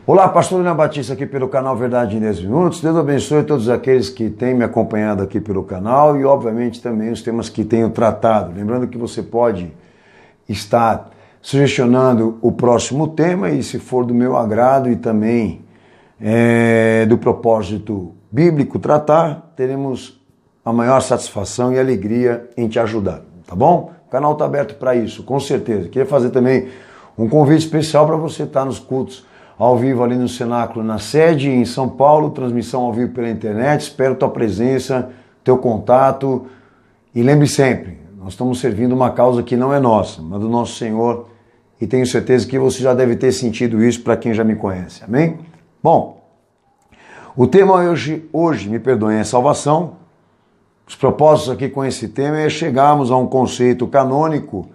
Olá, pastor William Batista aqui pelo canal Verdade em 10 Minutos. Deus abençoe todos aqueles que têm me acompanhado aqui pelo canal e, obviamente, também os temas que tenho tratado. Lembrando que você pode estar sugestionando o próximo tema e, se for do meu agrado e também do propósito bíblico tratar, teremos a maior satisfação e alegria em te ajudar, tá bom? O canal está aberto para isso, com certeza. Queria fazer também um convite especial para você estar nos cultos ao vivo ali no Cenáculo, na sede em São Paulo, transmissão ao vivo pela internet. Espero tua presença, teu contato. E lembre sempre, nós estamos servindo uma causa que não é nossa, mas do nosso Senhor. E tenho certeza que você já deve ter sentido isso para quem já me conhece. Amém? Bom, o tema hoje, me perdoem, é salvação. Os propósitos aqui com esse tema é chegarmos a um conceito canônico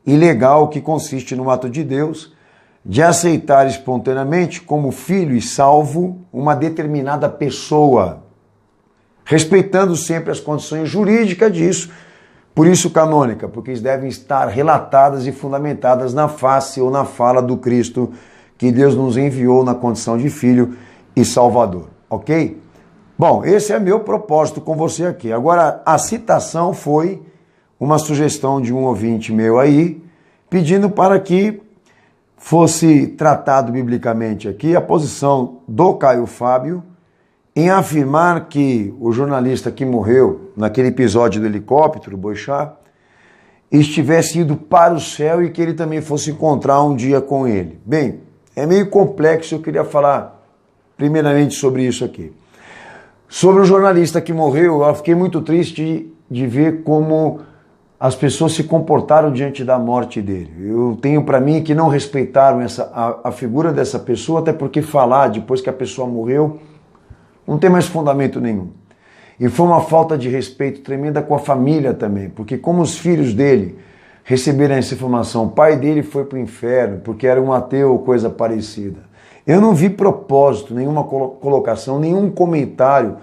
e legal que consiste no ato de Deus de aceitar espontaneamente como filho e salvo uma determinada pessoa, respeitando sempre as condições jurídicas disso, por isso canônica, porque eles devem estar relatadas e fundamentadas na face ou na fala do Cristo que Deus nos enviou na condição de filho e salvador, ok? Bom, esse é meu propósito com você aqui. Agora, a citação foi uma sugestão de um ouvinte meu aí, pedindo para que fosse tratado biblicamente aqui a posição do Caio Fábio em afirmar que o jornalista que morreu naquele episódio do helicóptero, Boixá, estivesse ido para o céu e que ele também fosse encontrar um dia com ele. Bem, é meio complexo, eu queria falar primeiramente sobre isso aqui. Sobre o jornalista que morreu, eu fiquei muito triste de ver como as pessoas se comportaram diante da morte dele. Eu tenho para mim que não respeitaram a figura dessa pessoa, até porque falar depois que a pessoa morreu não tem mais fundamento nenhum. E foi uma falta de respeito tremenda com a família também, porque como os filhos dele receberam essa informação, o pai dele foi para o inferno porque era um ateu ou coisa parecida. Eu não vi propósito, nenhuma colocação, nenhum comentário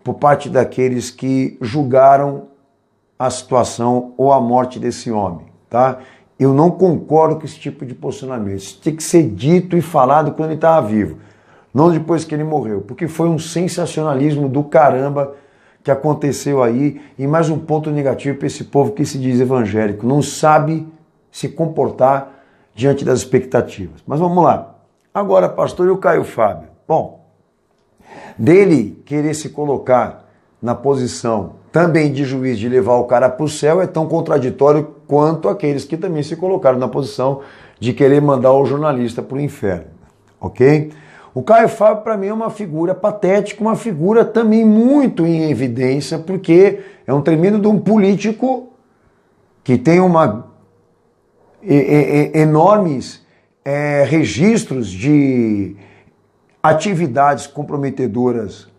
por parte daqueles que julgaram a situação ou a morte desse homem, tá? Eu não concordo com esse tipo de posicionamento. Isso tem que ser dito e falado quando ele estava vivo, não depois que ele morreu, porque foi um sensacionalismo do caramba que aconteceu aí e mais um ponto negativo para esse povo que se diz evangélico, não sabe se comportar diante das expectativas. Mas vamos lá. Agora, pastor, e o Caio Fábio? Bom, dele querer se colocar na posição também de juiz de levar o cara para o céu é tão contraditório quanto aqueles que também se colocaram na posição de querer mandar o jornalista para o inferno, ok? O Caio Fábio, para mim, é uma figura patética, uma figura também muito em evidência, porque é um tremendo de um político que tem enormes registros de atividades comprometedoras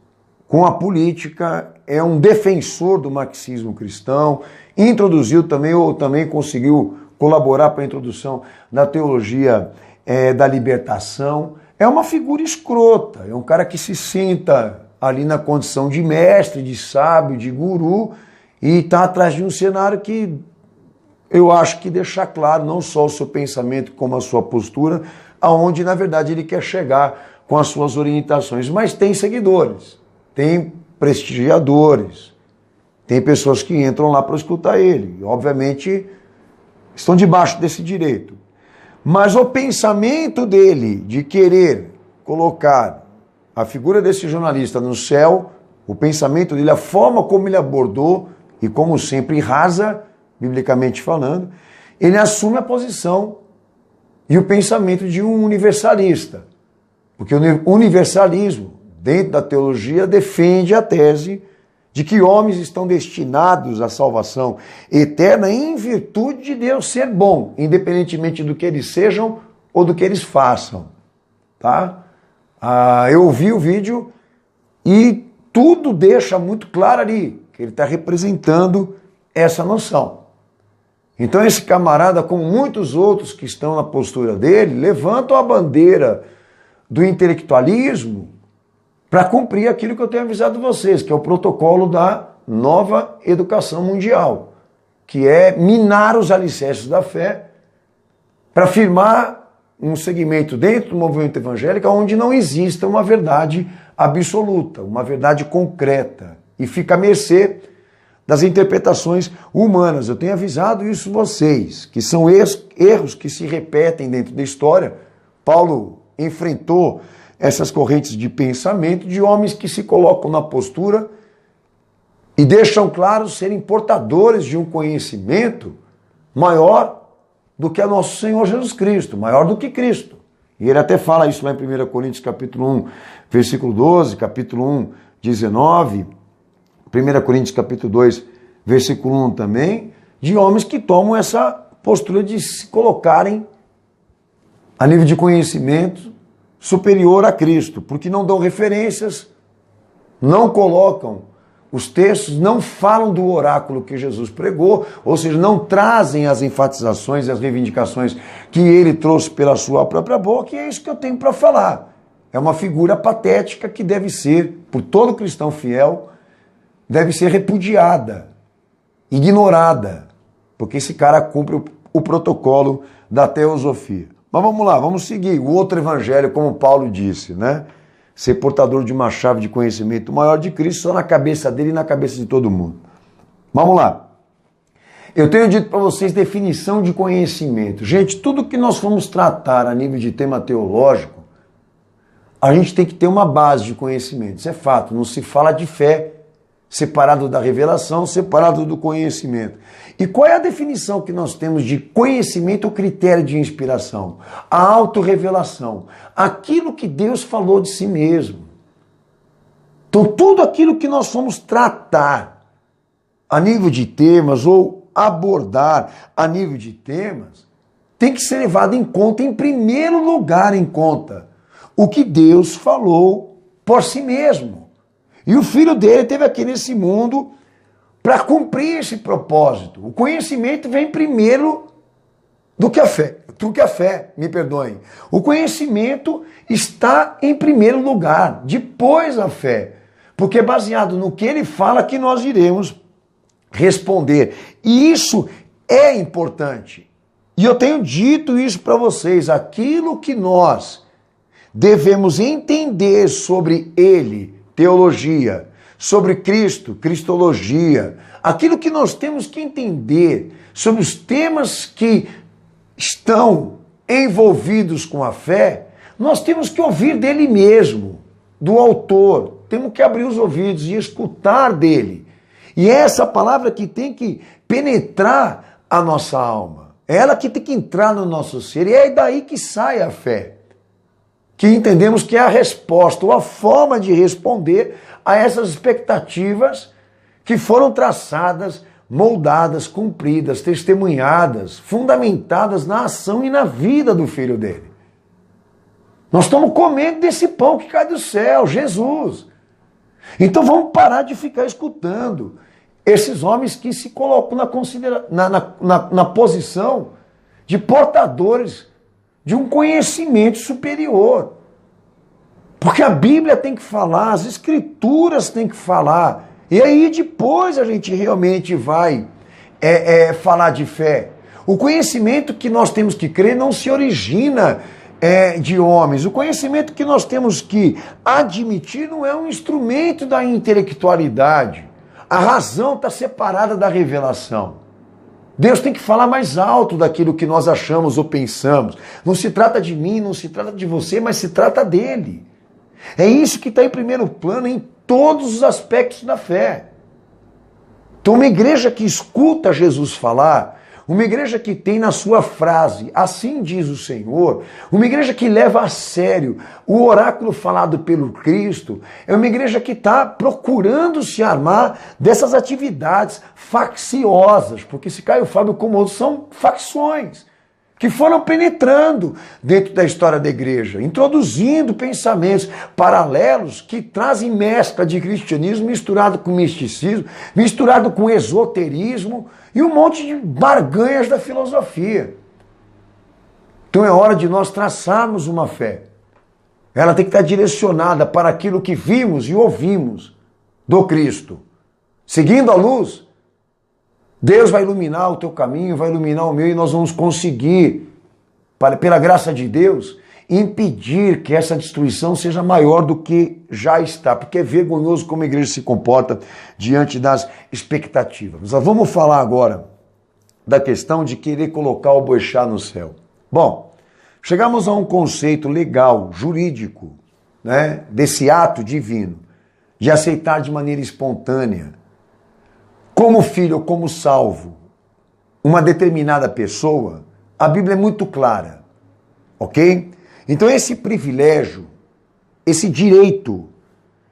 com a política, é um defensor do marxismo cristão, introduziu também, ou também conseguiu colaborar para a introdução da teologia da libertação. É uma figura escrota, é um cara que se senta ali na condição de mestre, de sábio, de guru, e está atrás de um cenário que eu acho que deixa claro não só o seu pensamento como a sua postura, aonde na verdade ele quer chegar com as suas orientações, mas tem seguidores, tem prestigiadores, tem pessoas que entram lá para escutar ele, obviamente estão debaixo desse direito. Mas o pensamento dele de querer colocar a figura desse jornalista no céu, o pensamento dele, a forma como ele abordou, e como sempre rasa, biblicamente falando, ele assume a posição e o pensamento de um universalista. Porque o universalismo, dentro da teologia, defende a tese de que homens estão destinados à salvação eterna em virtude de Deus ser bom, independentemente do que eles sejam ou do que eles façam. Tá? Eu ouvi o vídeo e tudo deixa muito claro ali que ele está representando essa noção. Então esse camarada, como muitos outros que estão na postura dele, levantam a bandeira do intelectualismo para cumprir aquilo que eu tenho avisado vocês, que é o protocolo da nova educação mundial, que é minar os alicerces da fé para afirmar um segmento dentro do movimento evangélico onde não exista uma verdade absoluta, uma verdade concreta, e fica à mercê das interpretações humanas. Eu tenho avisado isso vocês, que são erros que se repetem dentro da história. Paulo enfrentou essas correntes de pensamento de homens que se colocam na postura e deixam claro serem portadores de um conhecimento maior do que a nosso Senhor Jesus Cristo, maior do que Cristo. E ele até fala isso lá em 1 Coríntios capítulo 1, versículo 12, capítulo 1, 19, 1 Coríntios capítulo 2, versículo 1 também, de homens que tomam essa postura de se colocarem a nível de conhecimento superior a Cristo, porque não dão referências, não colocam os textos, não falam do oráculo que Jesus pregou, ou seja, não trazem as enfatizações e as reivindicações que ele trouxe pela sua própria boca, e é isso que eu tenho para falar. É uma figura patética que deve ser, por todo cristão fiel, deve ser repudiada, ignorada, porque esse cara cumpre o protocolo da teosofia. Mas vamos lá, vamos seguir. O outro evangelho, como Paulo disse, né? Ser portador de uma chave de conhecimento maior de Cristo só na cabeça dele e na cabeça de todo mundo. Vamos lá. Eu tenho dito para vocês definição de conhecimento. Gente, tudo que nós formos tratar a nível de tema teológico, a gente tem que ter uma base de conhecimento. Isso é fato. Não se fala de fé separado da revelação, separado do conhecimento. E qual é a definição que nós temos de conhecimento, o critério de inspiração? A autorrevelação. Aquilo que Deus falou de si mesmo. Então, tudo aquilo que nós fomos tratar a nível de temas ou abordar a nível de temas, tem que ser levado em conta, em primeiro lugar, em conta o que Deus falou por si mesmo. E o Filho dele esteve aqui nesse mundo para cumprir esse propósito. O conhecimento vem primeiro do que a fé, me perdoem. O conhecimento está em primeiro lugar, depois a fé. Porque é baseado no que ele fala que nós iremos responder. E isso é importante. E eu tenho dito isso para vocês. Aquilo que nós devemos entender sobre ele, teologia, sobre Cristo, cristologia, aquilo que nós temos que entender sobre os temas que estão envolvidos com a fé, nós temos que ouvir dele mesmo, do autor. Temos que abrir os ouvidos e escutar dele. E é essa palavra que tem que penetrar a nossa alma. É ela que tem que entrar no nosso ser. E é daí que sai a fé. Que entendemos que é a resposta, ou a forma de responder a essas expectativas que foram traçadas, moldadas, cumpridas, testemunhadas, fundamentadas na ação e na vida do Filho dele. Nós estamos comendo desse pão que cai do céu, Jesus. Então vamos parar de ficar escutando esses homens que se colocam na posição de portadores de um conhecimento superior. Porque a Bíblia tem que falar, as Escrituras têm que falar. E aí depois a gente realmente vai falar de fé. O conhecimento que nós temos que crer não se origina de homens. O conhecimento que nós temos que admitir não é um instrumento da intelectualidade. A razão está separada da revelação. Deus tem que falar mais alto daquilo que nós achamos ou pensamos. Não se trata de mim, não se trata de você, mas se trata dele. É isso que está em primeiro plano em todos os aspectos da fé. Então, uma igreja que escuta Jesus falar, uma igreja que tem na sua frase, assim diz o Senhor, uma igreja que leva a sério o oráculo falado pelo Cristo, é uma igreja que está procurando se armar dessas atividades facciosas, porque se Caio Fábio como outros são facções, que foram penetrando dentro da história da igreja, introduzindo pensamentos paralelos que trazem mescla de cristianismo misturado com misticismo, misturado com esoterismo e um monte de barganhas da filosofia. Então é hora de nós traçarmos uma fé. Ela tem que estar direcionada para aquilo que vimos e ouvimos do Cristo. Seguindo a luz, Deus vai iluminar o teu caminho, vai iluminar o meu e nós vamos conseguir pela graça de Deus, impedir que essa destruição seja maior do que já está, porque é vergonhoso como a igreja se comporta diante das expectativas. Mas vamos falar agora da questão de querer colocar o boixá no céu. Bom, chegamos a um conceito legal, jurídico, né, desse ato divino, de aceitar de maneira espontânea, como filho ou como salvo, uma determinada pessoa. A Bíblia é muito clara, ok? Então esse privilégio, esse direito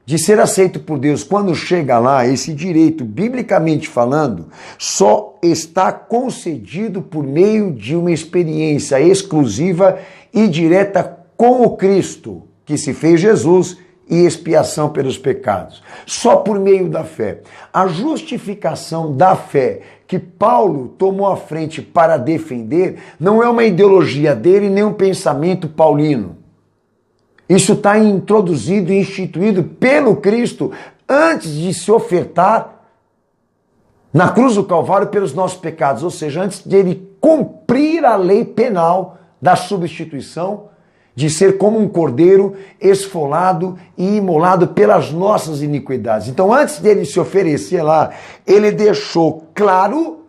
de ser aceito por Deus, quando chega lá, esse direito, biblicamente falando, só está concedido por meio de uma experiência exclusiva e direta com o Cristo, que se fez Jesus e expiação pelos pecados. Só por meio da fé. A justificação da fé que Paulo tomou à frente para defender não é uma ideologia dele, nem um pensamento paulino. Isso está introduzido e instituído pelo Cristo antes de se ofertar na cruz do Calvário pelos nossos pecados, ou seja, antes de ele cumprir a lei penal da substituição, de ser como um cordeiro esfolado e imolado pelas nossas iniquidades. Então, antes dele se oferecer lá, ele deixou claro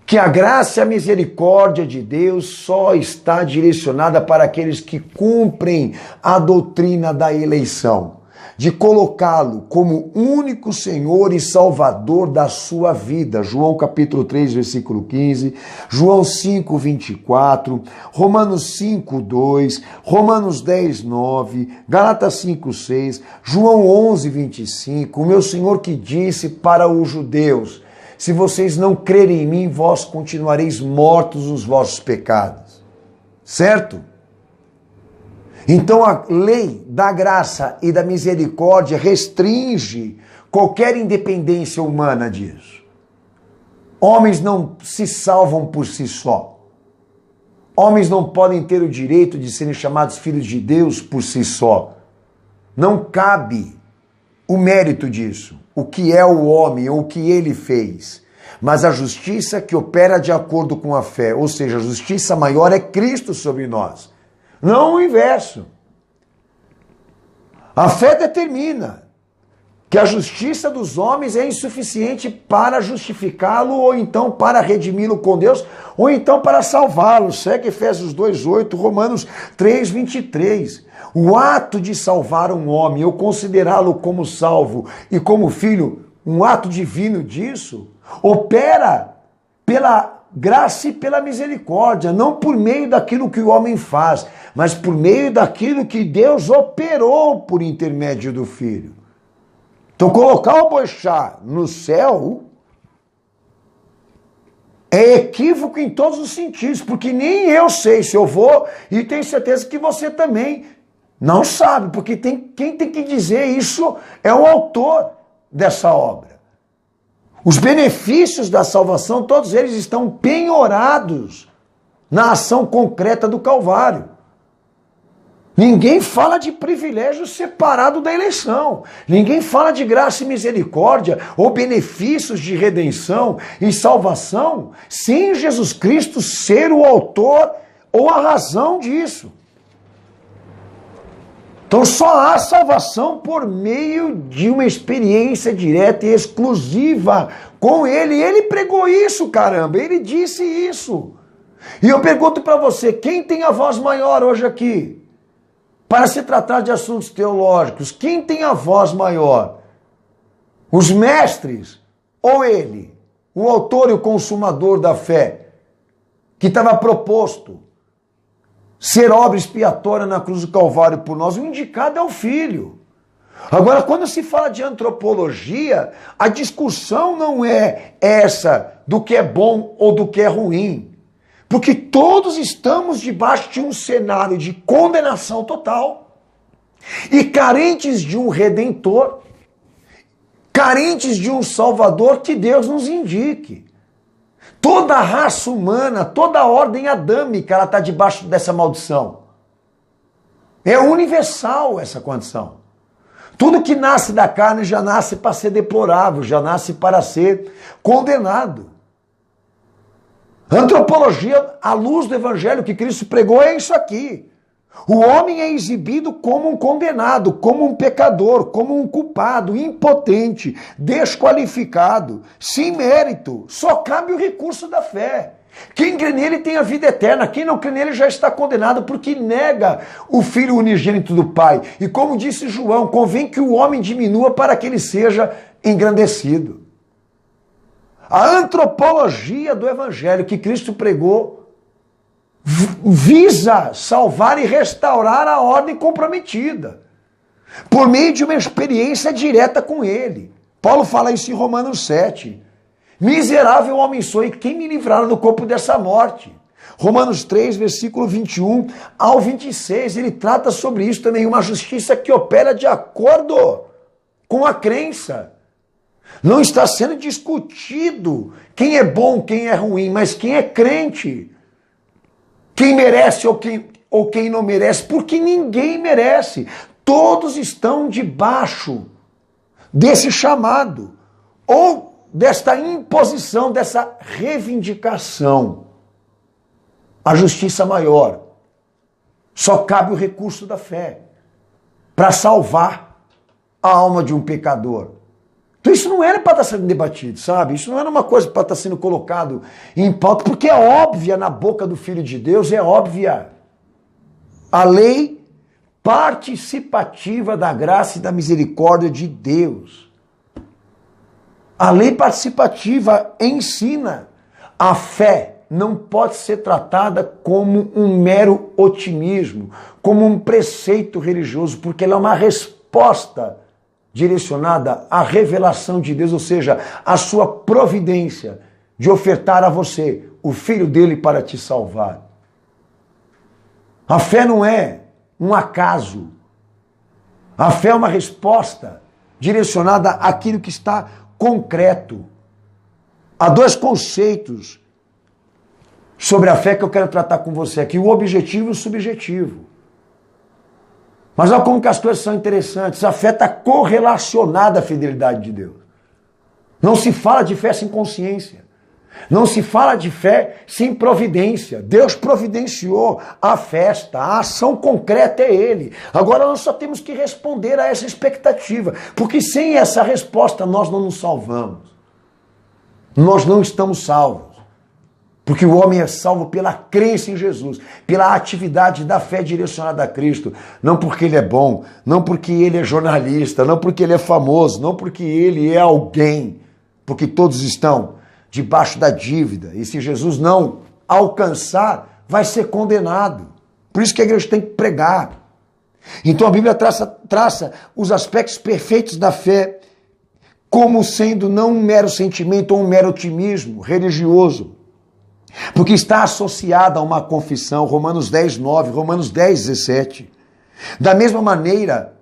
que a graça e a misericórdia de Deus só está direcionada para aqueles que cumprem a doutrina da eleição, de colocá-lo como único Senhor e Salvador da sua vida. João capítulo 3, versículo 15, João 5, 24, Romanos 5, 2, Romanos 10, 9, Gálatas 5, 6, João 11, 25, o meu Senhor que disse para os judeus: se vocês não crerem em mim, vós continuareis mortos nos vossos pecados. Certo? Então a lei da graça e da misericórdia restringe qualquer independência humana disso. Homens não se salvam por si só. Homens não podem ter o direito de serem chamados filhos de Deus por si só. Não cabe o mérito disso, o que é o homem ou o que ele fez. Mas a justiça que opera de acordo com a fé, ou seja, a justiça maior é Cristo sobre nós. Não o inverso. A fé determina que a justiça dos homens é insuficiente para justificá-lo, ou então para redimi-lo com Deus, ou então para salvá-lo. Segue Efésios 2:8, Romanos 3:23. O ato de salvar um homem, ou considerá-lo como salvo e como filho, um ato divino disso, opera pela graça e pela misericórdia, não por meio daquilo que o homem faz, mas por meio daquilo que Deus operou por intermédio do Filho. Então, colocar o boixá no céu é equívoco em todos os sentidos, porque nem eu sei se eu vou, e tenho certeza que você também não sabe, porque quem tem que dizer isso é o autor dessa obra. Os benefícios da salvação, todos eles estão penhorados na ação concreta do Calvário. Ninguém fala de privilégio separado da eleição. Ninguém fala de graça e misericórdia ou benefícios de redenção e salvação sem Jesus Cristo ser o autor ou a razão disso. Então só há salvação por meio de uma experiência direta e exclusiva com Ele. Ele pregou isso, caramba, Ele disse isso. E eu pergunto para você, quem tem a voz maior hoje aqui? Para se tratar de assuntos teológicos, quem tem a voz maior? Os mestres ou Ele? O autor e o consumador da fé, que estava proposto ser obra expiatória na cruz do Calvário por nós, o indicado é o Filho. Agora, quando se fala de antropologia, a discussão não é essa do que é bom ou do que é ruim, porque todos estamos debaixo de um cenário de condenação total e carentes de um Redentor, carentes de um Salvador que Deus nos indique. Toda a raça humana, toda a ordem adâmica, ela está debaixo dessa maldição. É universal essa condição. Tudo que nasce da carne já nasce para ser deplorável, já nasce para ser condenado. Antropologia, à luz do evangelho que Cristo pregou, é isso aqui. O homem é exibido como um condenado, como um pecador, como um culpado, impotente, desqualificado, sem mérito. Só cabe o recurso da fé. Quem crê nele tem a vida eterna, quem não crê nele já está condenado porque nega o Filho unigênito do Pai. E como disse João, convém que o homem diminua para que ele seja engrandecido. A antropologia do evangelho que Cristo pregou visa salvar e restaurar a ordem comprometida, por meio de uma experiência direta com ele. Paulo fala isso em Romanos 7. Miserável homem sou, e quem me livrará do corpo dessa morte? Romanos 3, versículo 21 ao 26, ele trata sobre isso também, uma justiça que opera de acordo com a crença. Não está sendo discutido quem é bom, quem é ruim, mas quem é crente. Quem merece ou quem não merece, porque ninguém merece. Todos estão debaixo desse chamado, ou desta imposição, dessa reivindicação. A justiça maior. Só cabe o recurso da fé para salvar a alma de um pecador. Então isso não era para estar sendo debatido, sabe? Isso não era uma coisa para estar sendo colocado em pauta, porque é óbvia na boca do Filho de Deus, é óbvia. A lei participativa da graça e da misericórdia de Deus. A lei participativa ensina. A fé não pode ser tratada como um mero otimismo, como um preceito religioso, porque ela é uma resposta direcionada à revelação de Deus, ou seja, à sua providência de ofertar a você o Filho dele para te salvar. A fé não é um acaso. A fé é uma resposta direcionada àquilo que está concreto. Há dois conceitos sobre a fé que eu quero tratar com você aqui, o objetivo e o subjetivo. Mas olha como que as coisas são interessantes. A fé está correlacionada à fidelidade de Deus. Não se fala de fé sem consciência. Não se fala de fé sem providência. Deus providenciou a festa, a ação concreta é Ele. Agora nós só temos que responder a essa expectativa, porque sem essa resposta nós não nos salvamos. Nós não estamos salvos. Porque o homem é salvo pela crença em Jesus, pela atividade da fé direcionada a Cristo. Não porque ele é bom, não porque ele é jornalista, não porque ele é famoso, não porque ele é alguém. Porque todos estão debaixo da dívida. E se Jesus não alcançar, vai ser condenado. Por isso que a igreja tem que pregar. Então a Bíblia traça os aspectos perfeitos da fé como sendo não um mero sentimento ou um mero otimismo religioso. Porque está associada a uma confissão, Romanos 10, 9, Romanos 10, 17. Da mesma maneira,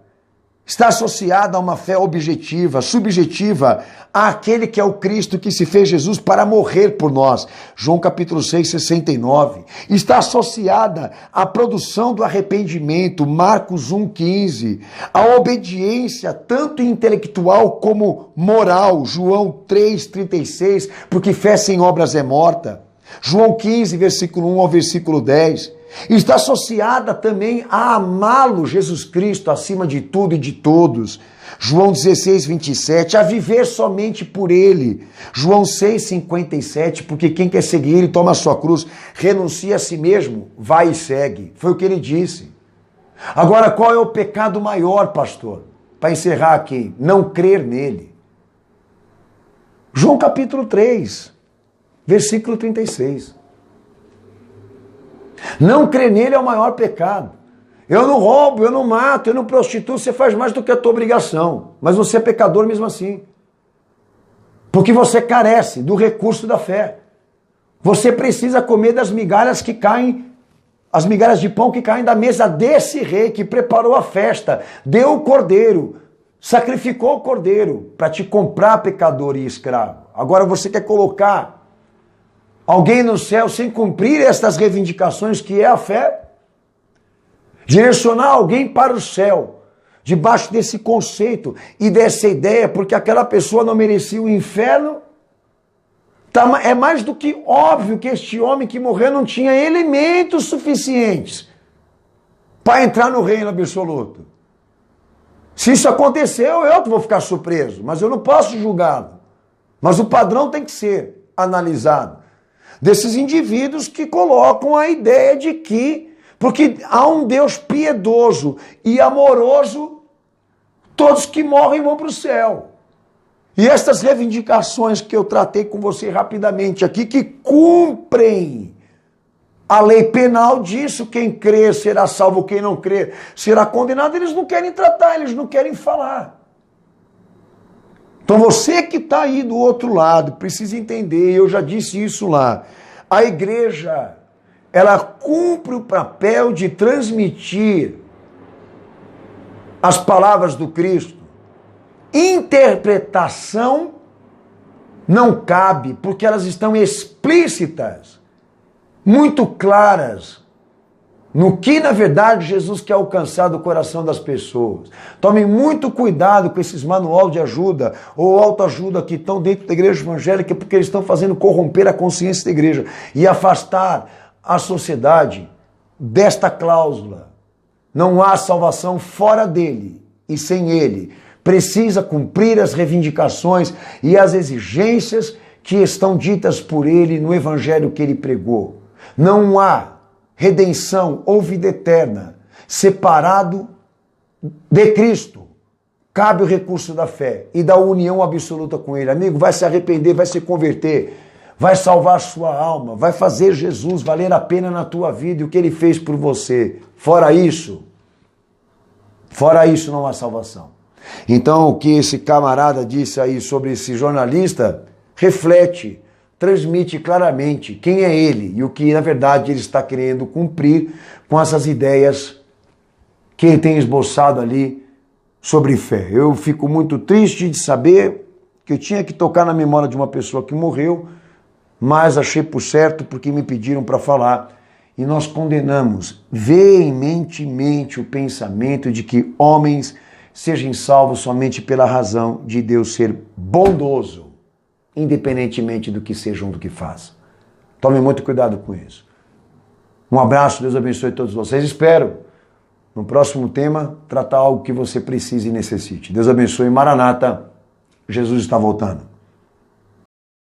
está associada a uma fé objetiva, subjetiva, àquele que é o Cristo que se fez Jesus para morrer por nós. João capítulo 6, 69. Está associada à produção do arrependimento, Marcos 1, 15. A obediência, tanto intelectual como moral, João 3, 36, porque fé sem obras é morta. João 15, versículo 1 ao versículo 10. Está associada também a amá-lo, Jesus Cristo, acima de tudo e de todos. João 16, 27, a viver somente por Ele. João 6, 57, porque quem quer seguir Ele toma a sua cruz, renuncia a si mesmo, vai e segue. Foi o que Ele disse. Agora, qual é o pecado maior, pastor? Para encerrar aqui, não crer nele. João capítulo 3, versículo 36. Não crer nele é o maior pecado. Eu não roubo, eu não mato, eu não prostituo, você faz mais do que a tua obrigação. Mas você é pecador mesmo assim. Porque você carece do recurso da fé. Você precisa comer das migalhas que caem, as migalhas de pão que caem da mesa desse rei que preparou a festa, deu o cordeiro, sacrificou o cordeiro para te comprar, pecador e escravo. Agora você quer colocar alguém no céu sem cumprir estas reivindicações que é a fé? Direcionar alguém para o céu, debaixo desse conceito e dessa ideia, porque aquela pessoa não merecia o inferno, É mais do que óbvio que este homem que morreu não tinha elementos suficientes para entrar no reino absoluto. Se isso aconteceu, eu que vou ficar surpreso, mas eu não posso julgá-lo. Mas o padrão tem que ser analisado. Desses indivíduos que colocam a ideia de que, porque há um Deus piedoso e amoroso, todos que morrem vão para o céu. E estas reivindicações que eu tratei com você rapidamente aqui, que cumprem a lei penal disso, quem crer será salvo, quem não crer será condenado, eles não querem tratar, eles não querem falar. Então você que está aí do outro lado, precisa entender, eu já disse isso lá, a igreja, ela cumpre o papel de transmitir as palavras do Cristo. Interpretação não cabe, porque elas estão explícitas, muito claras, no que, na verdade, Jesus quer alcançar do coração das pessoas. Tomem muito cuidado com esses manual de ajuda ou autoajuda que estão dentro da igreja evangélica, porque eles estão fazendo corromper a consciência da igreja e afastar a sociedade desta cláusula. Não há salvação fora dele e sem ele. Precisa cumprir as reivindicações e as exigências que estão ditas por ele no evangelho que ele pregou. Não há redenção ou vida eterna separado de Cristo. Cabe o recurso da fé e da união absoluta com ele. Amigo, vai se arrepender, vai se converter, vai salvar a sua alma, vai fazer Jesus valer a pena na tua vida e o que ele fez por você. Fora isso não há salvação. Então, o que esse camarada disse aí sobre esse jornalista, reflete, transmite claramente quem é ele e o que, na verdade, ele está querendo cumprir com essas ideias que ele tem esboçado ali sobre fé. Eu fico muito triste de saber que eu tinha que tocar na memória de uma pessoa que morreu, mas achei por certo porque me pediram para falar. E nós condenamos veementemente o pensamento de que homens sejam salvos somente pela razão de Deus ser bondoso, independentemente do que sejam, do que façam. Tome muito cuidado com isso. Um abraço, Deus abençoe todos vocês. Espero, no próximo tema, tratar algo que você precise e necessite. Deus abençoe. Maranata, Jesus está voltando.